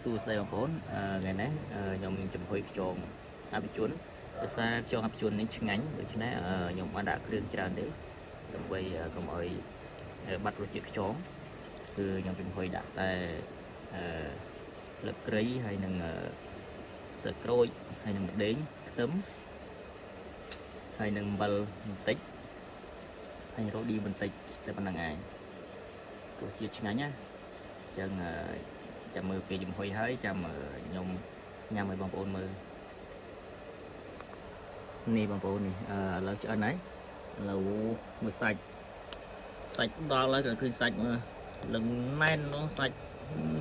សួស្តីបងប្អូនថ្ងៃនេះខ្ញុំចំហុយខ្យងអភិជនដោយសារខ្យងអភិជននេះឆ្ងាញ់ដូច្នេះខ្ញុំបានដាក់គ្រឿងច្រើនទេដើម្បីកុំឲ្យបាត់រសជាតិខ្យងគឺខ្ញុំចំហុយដាក់តែស្លឹកគ្រៃហើយនឹងស្លឹកក្រូចហើយនឹងម្ដេងខ្ទឹមហើយនឹងអំបិលបន្តិចហើយរ៉ូឌីបន្តិចតែប៉ុណ្្នឹងឯងរសជាតិឆ្ងាញ់ណាអញ្ចឹងចាំមើលពេលចំហុយហើយចាំខ្ញុំញ៉ាំឲ្យបងប្អូនមើលនេះបងប្អូននេះឥឡូវឆ្អិនហើយឥឡូវមើលសាច់ដល់ហើយឃើញសាច់មើលលឹងណែននោះសាច់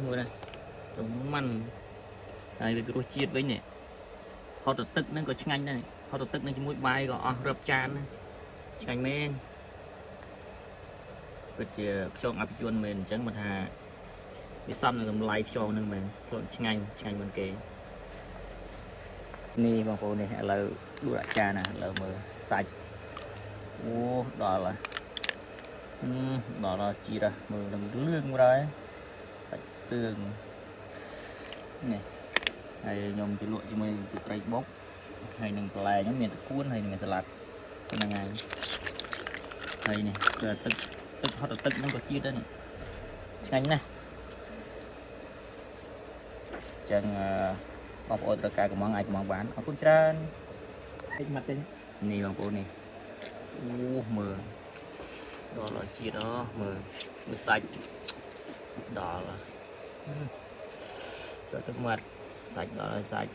មើលណារម៉ាន់ហើយវារសជាតិវិញនេះហត់ទៅទឹកហ្នឹងក៏ឆ្ងាញ់ដែរហត់ទៅទឹកនឹងជាមួយបាយក៏អស់រឹបចានឆ្ងាញ់មែនពិតជាខ្យងអភិជនមែនអញ្ចឹងមកថាវាសំនឹងតម្លៃខ្យងហ្នឹងមែនខ្លួនឆ្ងាញ់មែនគេនេះបងប្អូននេះឥឡូវដួសដាក់ចានណាឥឡូវមើលសាច់អូដល់ហើយដល់ជីរមើលនឹងលឿងមកហើយសាច់លឿងនេះហើយខ្ញុំជ្រលក់ជាមួយទឹកត្រីបុកហើយនឹងបន្លែហ្នឹងមានតកួនហើយនឹងសាឡាត់ហ្នឹងហើយហើយនេះគឺទឹកហត់ទឹកហ្នឹងក៏ជាតិដែរនេះឆ្ងាញ់ណាស់ចឹងបងប្អូនត្រូវការកំងអាចកំងបានអរគុណច្រើនតិចមកទេនេះបងប្អូននេះអូមើលដល់ជាតិមើលសាច់ដល់ចូលទឹកមាត់សាច់ដល់ហើយសាច់